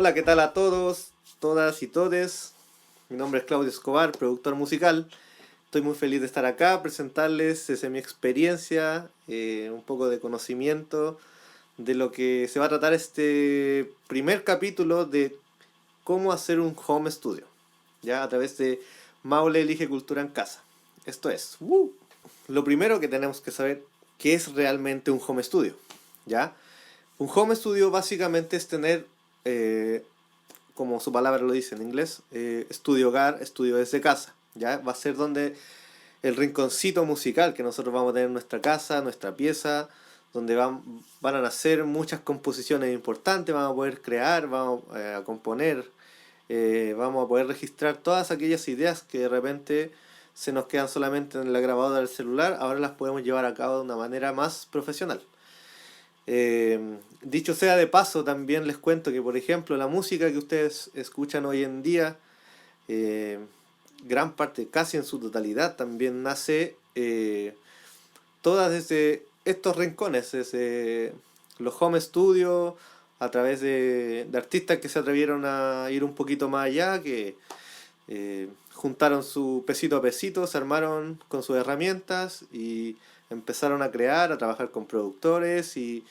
Hola, ¿qué tal a todos, todas y todes? Mi nombre es Claudio Escobar, productor musical. Estoy muy feliz de estar acá, presentarles desde mi experiencia, un poco de conocimiento de lo que se va a tratar este primer capítulo de cómo hacer un home studio, ya a través de Maule Elige Cultura en Casa. Esto es, lo primero que tenemos que saber, ¿qué es realmente un home studio? ¿Ya? Un home studio básicamente es tener, como su palabra lo dice en inglés, estudio hogar, estudio desde casa. ¿Ya? Va a ser donde el rinconcito musical que nosotros vamos a tener en nuestra casa, nuestra pieza, donde van a nacer muchas composiciones importantes, vamos a poder crear, vamos a componer, vamos a poder registrar todas aquellas ideas que de repente se nos quedan solamente en la grabadora del celular, ahora las podemos llevar a cabo de una manera más profesional. Dicho sea de paso, también les cuento que, por ejemplo, la música que ustedes escuchan hoy en día, eh, gran parte, casi en su totalidad, también nace todas desde estos rincones, desde los home studios, a través de artistas que se atrevieron a ir un poquito más allá, que juntaron su pesito a pesito, se armaron con sus herramientas y empezaron a crear, a trabajar con productores y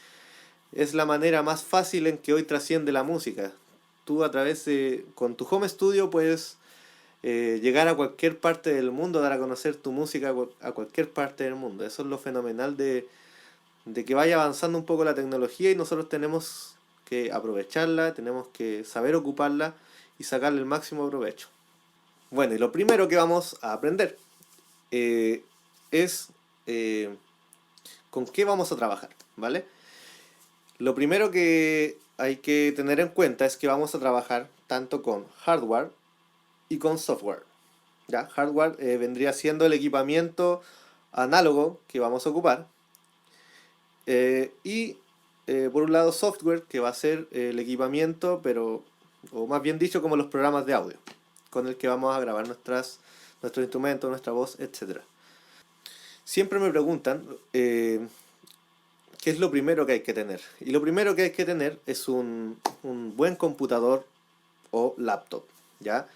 es la manera más fácil en que hoy trasciende la música. Tú a través con tu home studio puedes llegar a cualquier parte del mundo, dar a conocer tu música a cualquier parte del mundo. Eso es lo fenomenal de que vaya avanzando un poco la tecnología y nosotros tenemos que aprovecharla, tenemos que saber ocuparla y sacarle el máximo provecho. Bueno, y lo primero que vamos a aprender eh, es con qué vamos a trabajar, ¿vale? Lo primero que hay que tener en cuenta es que vamos a trabajar tanto con hardware y con software. ¿Ya? Hardware vendría siendo el equipamiento análogo que vamos a ocupar. Y por un lado software, que va a ser el equipamiento, pero, o más bien dicho, como los programas de audio, con el que vamos a grabar nuestros instrumentos, nuestra voz, etcétera. Siempre me preguntan qué es lo primero que hay que tener. Y lo primero que hay que tener es un buen computador o laptop, ¿ya?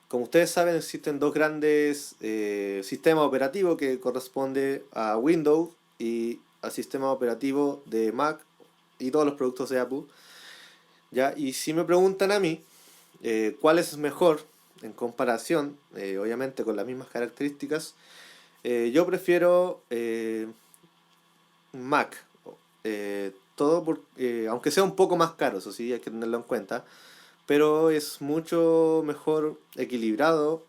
Como ustedes saben, existen dos grandes sistemas operativos que corresponde a Windows y al sistema operativo de Mac y todos los productos de Apple, ¿ya? Y si me preguntan a mí cuál es mejor en comparación, obviamente con las mismas características, yo prefiero Mac. Aunque sea un poco más caro, eso sí, hay que tenerlo en cuenta, pero es mucho mejor equilibrado,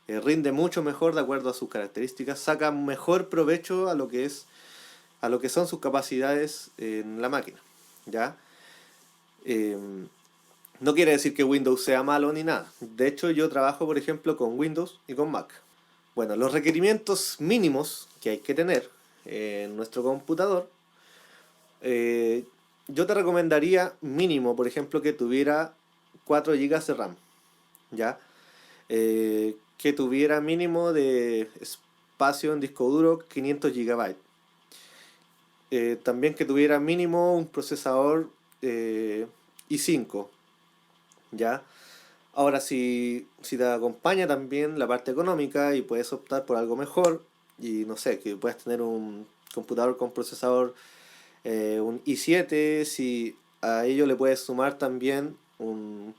rinde mucho mejor de acuerdo a sus características, saca mejor provecho a lo que son sus capacidades en la máquina, ¿ya? Em, no quiere decir que Windows sea malo ni nada. De hecho, yo trabajo, por ejemplo, con Windows y con Mac. Bueno, los requerimientos mínimos que hay que tener en nuestro computador, eh, yo te recomendaría mínimo, por ejemplo, que tuviera 4 gigas de RAM, ¿ya? Que tuviera mínimo de espacio en disco duro 500 gigabytes. También que tuviera mínimo un procesador i5, ¿ya? Ahora, si te acompaña también la parte económica y puedes optar por algo mejor, y no sé, que puedas tener un computador con procesador un i7, si a ello le puedes sumar también un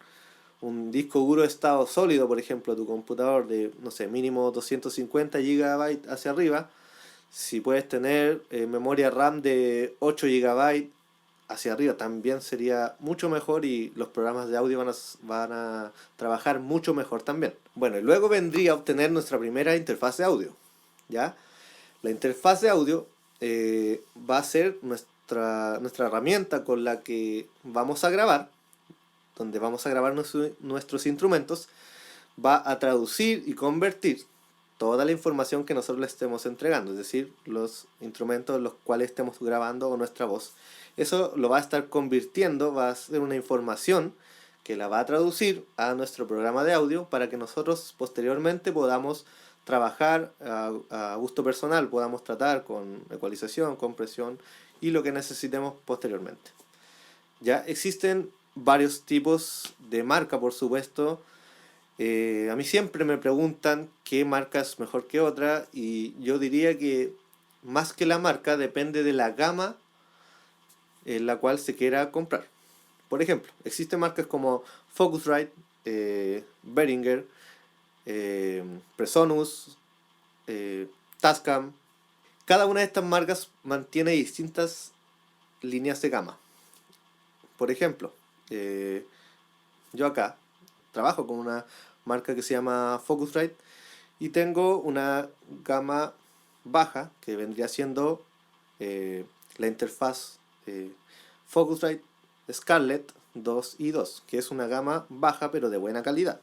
disco duro de estado sólido, por ejemplo, a tu computador de, no sé, mínimo 250 GB hacia arriba, si puedes tener memoria RAM de 8 GB hacia arriba, también sería mucho mejor y los programas de audio van a trabajar mucho mejor también. Bueno, y luego vendría a obtener nuestra primera interfaz de audio, ¿ya? La interfaz de audio va a ser nuestra herramienta con la que vamos a grabar, donde vamos a grabar nuestros instrumentos, va a traducir y convertir toda la información que nosotros le estemos entregando, es decir, los instrumentos en los cuales estemos grabando o nuestra voz. Eso lo va a estar convirtiendo, va a ser una información que la va a traducir a nuestro programa de audio para que nosotros posteriormente podamos trabajar a gusto personal, podamos tratar con ecualización, compresión y lo que necesitemos posteriormente. Ya existen varios tipos de marca, por supuesto. A mí siempre me preguntan qué marca es mejor que otra y yo diría que más que la marca depende de la gama en la cual se quiera comprar. Por ejemplo, existen marcas como Focusrite, Behringer, Presonus, eh, Tascam. Cada una de estas marcas mantiene distintas líneas de gama. Por ejemplo, eh, yo acá trabajo con una marca que se llama Focusrite y tengo una gama baja que vendría siendo la interfaz Focusrite Scarlett 2 y 2, que es una gama baja pero de buena calidad.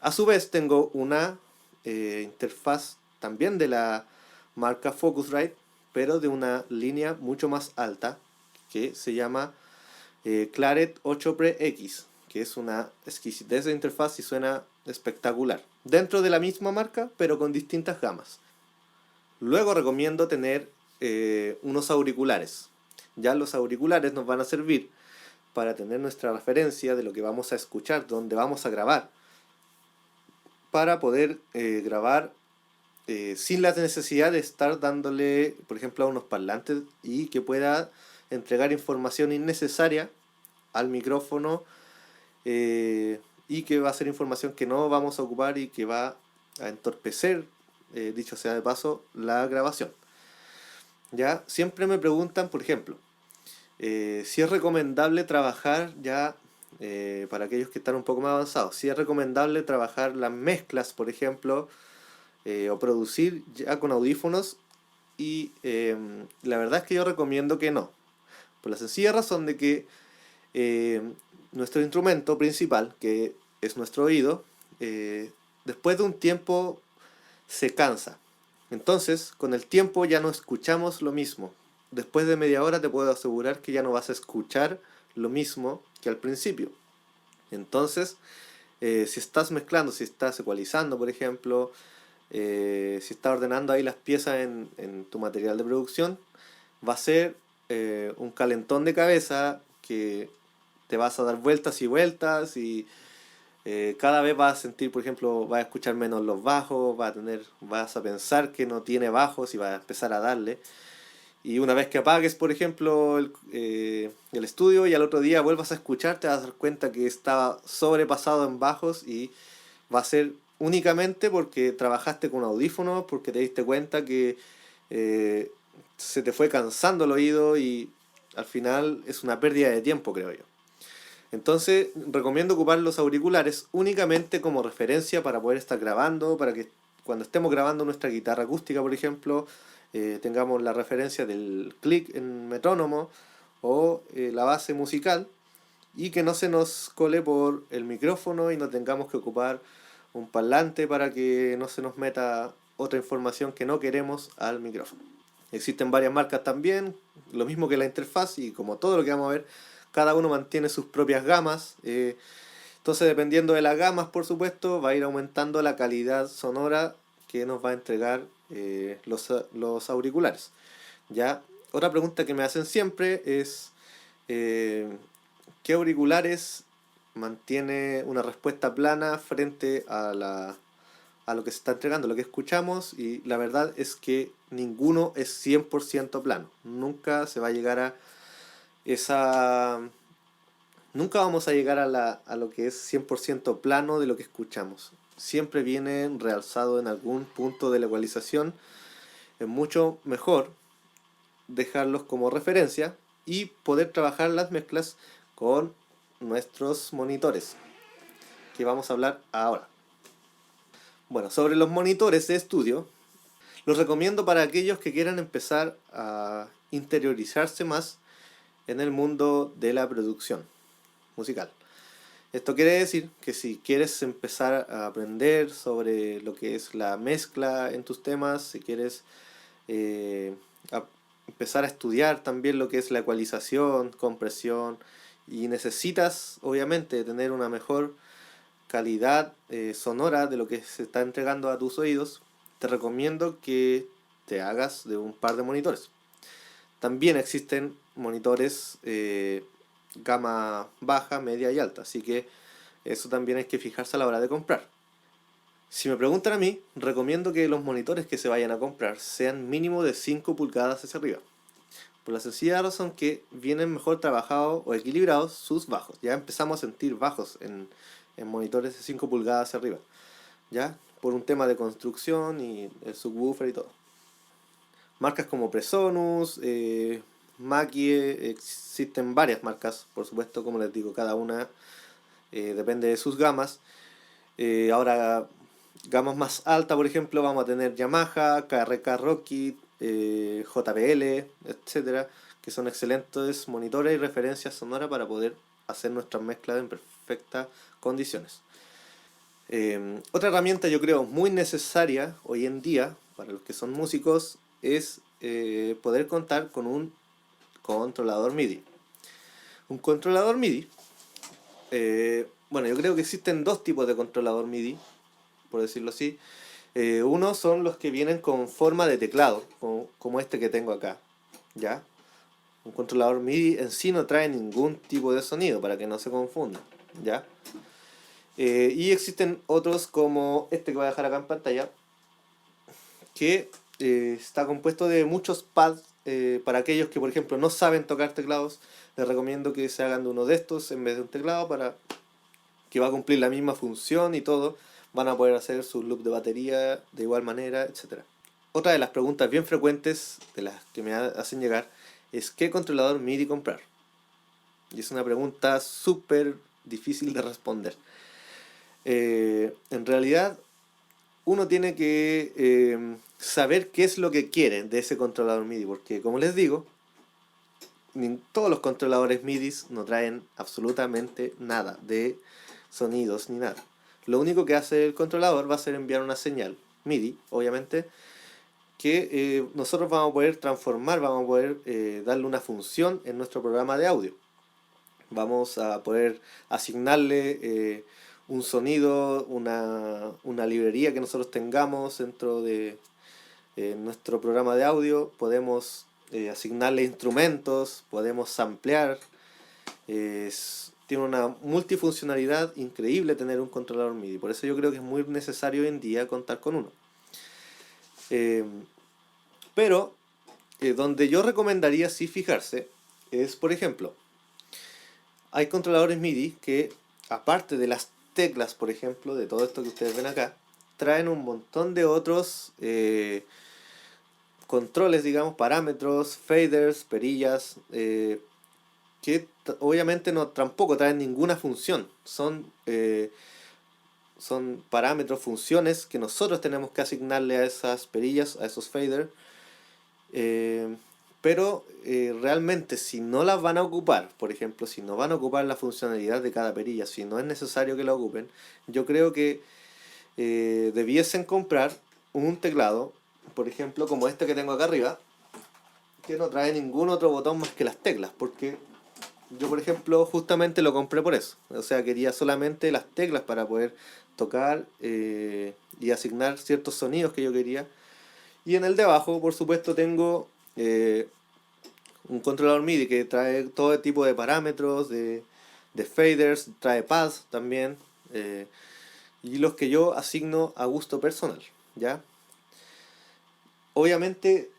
A su vez tengo una interfaz también de la marca Focusrite, pero de una línea mucho más alta que se llama Claret 8 Pre X, que es una exquisitez de interfaz y suena espectacular. Dentro de la misma marca, pero con distintas gamas. Luego recomiendo tener unos auriculares. Ya los auriculares nos van a servir para tener nuestra referencia de lo que vamos a escuchar, donde vamos a grabar, para poder grabar sin la necesidad de estar dándole, por ejemplo, a unos parlantes y que pueda entregar información innecesaria al micrófono y que va a ser información que no vamos a ocupar y que va a entorpecer, dicho sea de paso, la grabación. Ya siempre me preguntan, por ejemplo, si es recomendable trabajar ya, para aquellos que están un poco más avanzados, si es recomendable trabajar las mezclas, por ejemplo, o producir ya con audífonos y la verdad es que yo recomiendo que no, por la sencilla razón de que eh, nuestro instrumento principal, que es nuestro oído, después de un tiempo se cansa. Entonces, con el tiempo ya no escuchamos lo mismo. Después de media hora te puedo asegurar que ya no vas a escuchar lo mismo que al principio. Entonces, si estás mezclando, si estás ecualizando, por ejemplo, si estás ordenando ahí las piezas en tu material de producción, va a ser un calentón de cabeza que te vas a dar vueltas y vueltas y cada vez vas a sentir, por ejemplo, vas a escuchar menos los bajos, vas a pensar que no tiene bajos y vas a empezar a darle. Y una vez que apagues, por ejemplo, el estudio y al otro día vuelvas a escuchar, te vas a dar cuenta que estaba sobrepasado en bajos y va a ser únicamente porque trabajaste con audífonos, porque te diste cuenta que eh, se te fue cansando el oído y al final es una pérdida de tiempo, creo yo. Entonces, recomiendo ocupar los auriculares únicamente como referencia para poder estar grabando, para que cuando estemos grabando nuestra guitarra acústica, por ejemplo, tengamos la referencia del clic en metrónomo o la base musical y que no se nos cole por el micrófono y no tengamos que ocupar un parlante para que no se nos meta otra información que no queremos al micrófono. Existen varias marcas también, lo mismo que la interfaz y como todo lo que vamos a ver, cada uno mantiene sus propias gamas. Entonces, dependiendo de las gamas, por supuesto, va a ir aumentando la calidad sonora que nos va a entregar los auriculares. ¿Ya? Otra pregunta que me hacen siempre es eh, ¿qué auriculares mantiene una respuesta plana frente a lo que se está entregando, lo que escuchamos? Y la verdad es que ninguno es 100% plano. Nunca se va a llegar a esa... Nunca vamos a llegar a lo que es 100% plano de lo que escuchamos. Siempre viene realzado en algún punto de la ecualización. Es mucho mejor dejarlos como referencia y poder trabajar las mezclas con nuestros monitores, que vamos a hablar ahora. Bueno, sobre los monitores de estudio, los recomiendo para aquellos que quieran empezar a interiorizarse más en el mundo de la producción musical. Esto quiere decir que si quieres empezar a aprender sobre lo que es la mezcla en tus temas, si quieres eh, a empezar a estudiar también lo que es la ecualización, compresión, y necesitas obviamente tener una mejor calidad sonora de lo que se está entregando a tus oídos, te recomiendo que te hagas de un par de monitores. También existen monitores gama baja, media y alta. Así que eso también hay que fijarse a la hora de comprar. Si me preguntan a mí, recomiendo que los monitores que se vayan a comprar sean mínimo de 5 pulgadas hacia arriba. Por la sencilla razón que vienen mejor trabajados o equilibrados sus bajos. Ya empezamos a sentir bajos en monitores de 5 pulgadas hacia arriba. ¿Ya? Por un tema de construcción y el subwoofer y todo. Marcas como Presonus, Mackie, existen varias marcas, por supuesto, como les digo, cada una depende de sus gamas. Ahora, gamas más altas, por ejemplo, vamos a tener Yamaha, KRK Rocky, JBL, etcétera, que son excelentes monitores y referencias sonoras para poder hacer nuestras mezclas en perfectas condiciones. Otra herramienta yo creo muy necesaria hoy en día para los que son músicos es poder contar con un controlador MIDI. Un controlador MIDI, bueno, yo creo que existen dos tipos de controlador MIDI, por decirlo así. Uno son los que vienen con forma de teclado, como este que tengo acá, ¿ya? Un controlador MIDI en sí no trae ningún tipo de sonido, para que no se confunda, ¿ya? Y existen otros como este que voy a dejar acá en pantalla, que está compuesto de muchos pads. Para aquellos que, por ejemplo, no saben tocar teclados, les recomiendo que se hagan de uno de estos en vez de un teclado, para que va a cumplir la misma función y todo. Van a poder hacer su loop de batería de igual manera, etcétera. Otra de las preguntas bien frecuentes de las que me hacen llegar es ¿qué controlador MIDI comprar? Y es una pregunta súper difícil de responder. En realidad, uno tiene que saber qué es lo que quiere de ese controlador MIDI, porque como les digo, todos los controladores MIDI no traen absolutamente nada de sonidos ni nada. Lo único que hace el controlador va a ser enviar una señal MIDI, obviamente, que nosotros vamos a poder transformar, vamos a poder darle una función en nuestro programa de audio. Vamos a poder asignarle un sonido, una librería que nosotros tengamos dentro de nuestro programa de audio. Podemos asignarle instrumentos, podemos samplear. Tiene una multifuncionalidad increíble tener un controlador MIDI. Por eso yo creo que es muy necesario hoy en día contar con uno. Pero donde yo recomendaría sí fijarse es, por ejemplo, hay controladores MIDI que, aparte de las teclas, por ejemplo, de todo esto que ustedes ven acá, traen un montón de otros controles, digamos, parámetros, faders, perillas, que obviamente no tampoco traen ninguna función. Son parámetros, funciones que nosotros tenemos que asignarle a esas perillas, a esos faders. Pero realmente si no las van a ocupar, por ejemplo, si no van a ocupar la funcionalidad de cada perilla, si no es necesario que la ocupen, yo creo que debiesen comprar un teclado, por ejemplo, como este que tengo acá arriba, que no trae ningún otro botón más que las teclas, porque yo, por ejemplo, justamente lo compré por eso. O sea, quería solamente las teclas para poder tocar y asignar ciertos sonidos que yo quería. Y en el de abajo, por supuesto, tengo un controlador MIDI que trae todo tipo de parámetros, de faders, trae pads también, y los que yo asigno a gusto personal, ¿ya? Obviamente,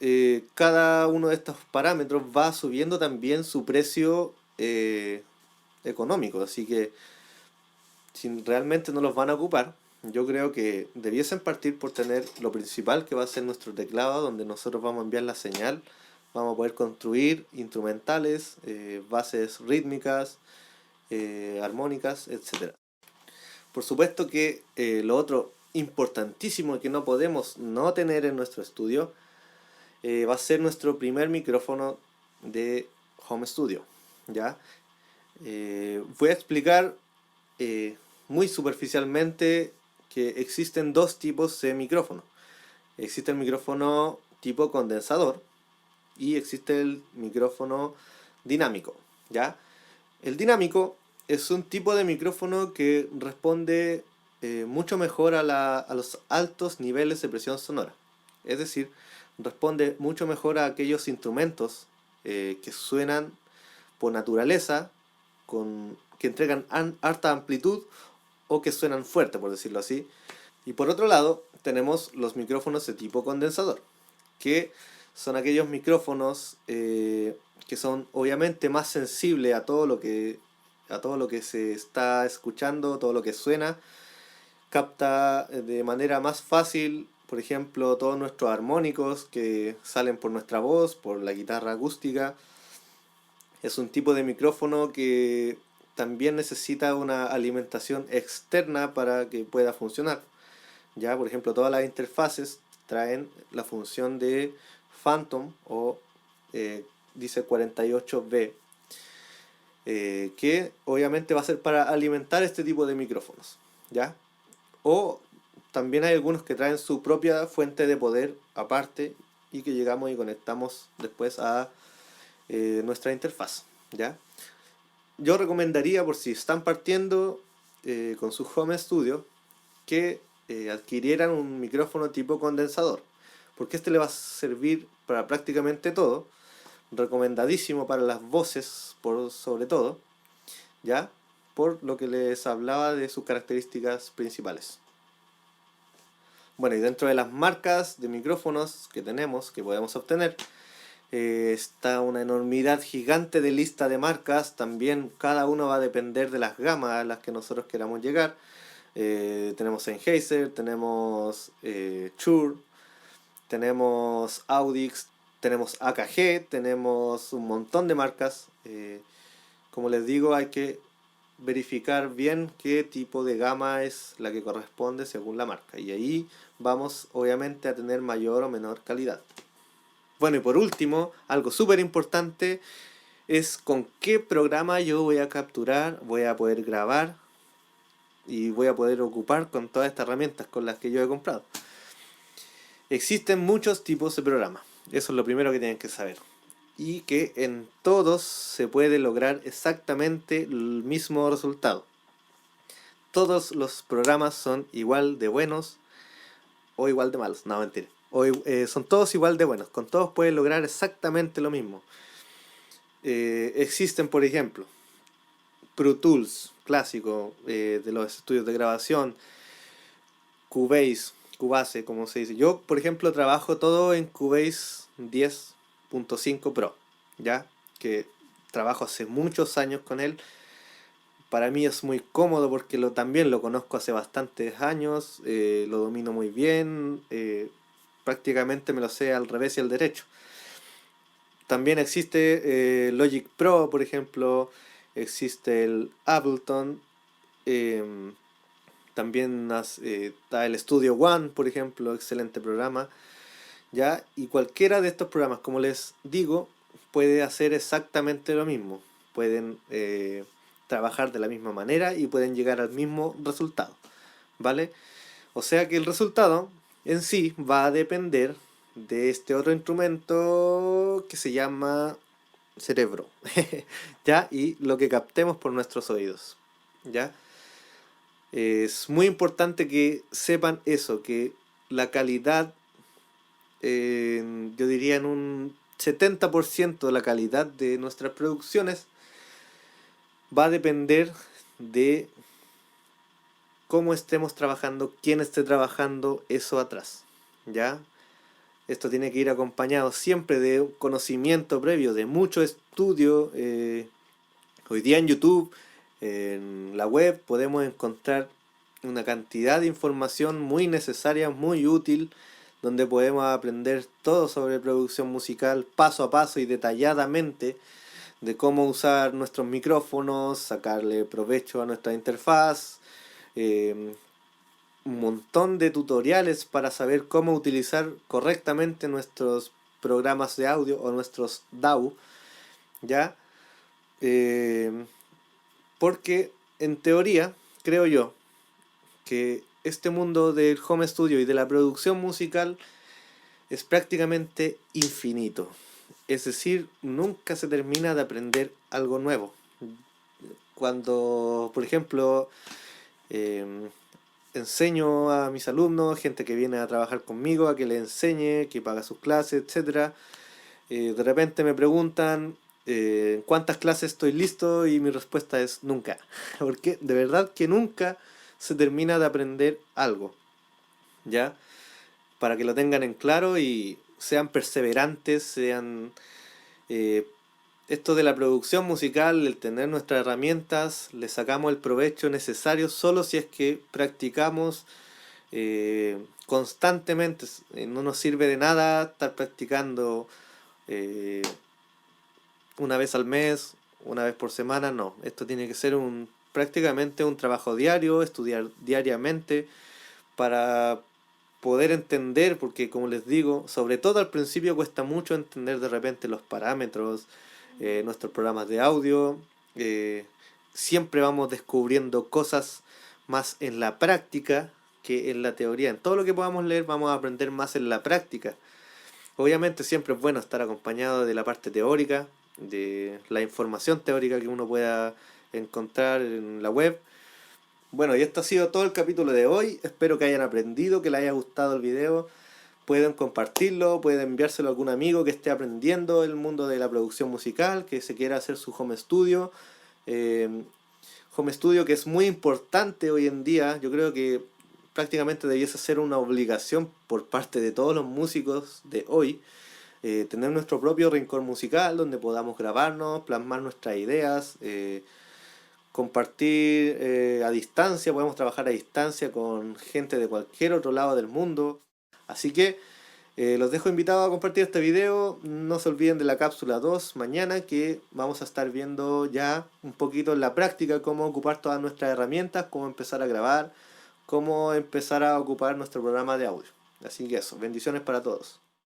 cada uno de estos parámetros va subiendo también su precio económico, así que si realmente no los van a ocupar, yo creo que debiesen partir por tener lo principal, que va a ser nuestro teclado, donde nosotros vamos a enviar la señal, vamos a poder construir instrumentales, bases rítmicas, armónicas, etcétera. Por supuesto que lo otro importantísimo que no podemos no tener en nuestro estudio va a ser nuestro primer micrófono de home studio, ¿ya? Voy a explicar muy superficialmente que existen dos tipos de micrófono. Existe el micrófono tipo condensador y existe el micrófono dinámico, ¿ya? El dinámico es un tipo de micrófono que responde mucho mejor a los altos niveles de presión sonora. Es decir, responde mucho mejor a aquellos instrumentos que suenan por naturaleza que entregan harta amplitud o que suenan fuerte, por decirlo así. Y por otro lado, tenemos los micrófonos de tipo condensador, que son aquellos micrófonos que son obviamente más sensibles a todo lo que se está escuchando, todo lo que suena, capta de manera más fácil, por ejemplo, todos nuestros armónicos que salen por nuestra voz, por la guitarra acústica. Es un tipo de micrófono que también necesita una alimentación externa para que pueda funcionar. Ya, por ejemplo, todas las interfaces traen la función de Phantom o dice 48B, que obviamente va a ser para alimentar este tipo de micrófonos, ¿ya? O también hay algunos que traen su propia fuente de poder aparte y que llegamos y conectamos después a nuestra interfaz, ¿ya? Yo recomendaría, por si están partiendo con su home studio, que adquirieran un micrófono tipo condensador, porque este le va a servir para prácticamente todo, recomendadísimo para las voces sobre todo, ¿ya? Por lo que les hablaba de sus características principales. Bueno, y dentro de las marcas de micrófonos que tenemos, que podemos obtener, está una enormidad gigante de lista de marcas. También cada uno va a depender de las gamas a las que nosotros queramos llegar. Tenemos Sennheiser, tenemos Shure, tenemos Audix, tenemos AKG, tenemos un montón de marcas. Como les digo, hay que verificar bien qué tipo de gama es la que corresponde según la marca. Y ahí vamos obviamente a tener mayor o menor calidad. Bueno, y por último, algo súper importante es con qué programa yo voy a capturar, voy a poder grabar y voy a poder ocupar con todas estas herramientas con las que yo he comprado. Existen muchos tipos de programas, eso es lo primero que tienen que saber. Y que en todos se puede lograr exactamente el mismo resultado. Todos los programas son igual de buenos o igual de malos, no, mentira. Son todos igual de buenos, con todos puedes lograr exactamente lo mismo. Existen, por ejemplo, Pro Tools, clásico de los estudios de grabación, Cubase, como se dice. Yo, por ejemplo, trabajo todo en Cubase 10.5 Pro, ¿ya? Que trabajo hace muchos años con él. Para mí es muy cómodo porque también lo conozco hace bastantes años, lo domino muy bien, prácticamente me lo sé al revés y al derecho. También existe Logic Pro, por ejemplo, existe el Ableton, em, también está el Studio One, por ejemplo, excelente programa, ¿ya? Y cualquiera de estos programas, como les digo, puede hacer exactamente lo mismo. Pueden trabajar de la misma manera y pueden llegar al mismo resultado, ¿vale? O sea que el resultado en sí va a depender de este otro instrumento que se llama cerebro, ¿ya? Y lo que captemos por nuestros oídos, ¿ya? Es muy importante que sepan eso, que la calidad, yo diría en un 70% de la calidad de nuestras producciones va a depender de cómo estemos trabajando, quién esté trabajando eso atrás, ¿ya? Esto tiene que ir acompañado siempre de un conocimiento previo, de mucho estudio. Hoy día en YouTube, en la web, podemos encontrar una cantidad de información muy necesaria, muy útil, donde podemos aprender todo sobre producción musical paso a paso y detalladamente de cómo usar nuestros micrófonos, sacarle provecho a nuestra interfaz, eh, un montón de tutoriales para saber cómo utilizar correctamente nuestros programas de audio o nuestros DAW, ¿ya? Eh, Porque en teoría, creo yo, que este mundo del home studio y de la producción musical es prácticamente infinito. Es decir, nunca se termina de aprender algo nuevo. Cuando, por ejemplo, eh, enseño a mis alumnos, gente que viene a trabajar conmigo, a que les enseñe, que paga sus clases, etcétera, de repente me preguntan, ¿En cuántas clases estoy listo? Y mi respuesta es nunca. Porque de verdad que nunca se termina de aprender algo, ¿ya? Para que lo tengan en claro y sean perseverantes, sean... eh, esto de la producción musical, el tener nuestras herramientas, le sacamos el provecho necesario solo si es que practicamos constantemente. No nos sirve de nada estar practicando eh, una vez al mes, una vez por semana, no. Esto tiene que ser prácticamente un trabajo diario, estudiar diariamente para poder entender, porque como les digo, sobre todo al principio cuesta mucho entender de repente los parámetros, nuestros programas de audio, eh, siempre vamos descubriendo cosas más en la práctica que en la teoría. En todo lo que podamos leer vamos a aprender más en la práctica. Obviamente siempre es bueno estar acompañado de la parte teórica, de la información teórica que uno pueda encontrar en la web. Bueno, y esto ha sido todo el capítulo de hoy. Espero que hayan aprendido, que les haya gustado el video. Pueden compartirlo, pueden enviárselo a algún amigo que esté aprendiendo el mundo de la producción musical, que se quiera hacer su home studio. Eh, Home studio que es muy importante hoy en día. Yo creo que prácticamente debiese ser una obligación por parte de todos los músicos de hoy. Tener nuestro propio rincón musical donde podamos grabarnos, plasmar nuestras ideas, compartir a distancia, podemos trabajar a distancia con gente de cualquier otro lado del mundo. Así que los dejo invitados a compartir este video. No se olviden de la cápsula 2 mañana, que vamos a estar viendo ya un poquito en la práctica cómo ocupar todas nuestras herramientas, cómo empezar a grabar, cómo empezar a ocupar nuestro programa de audio. Así que eso, bendiciones para todos.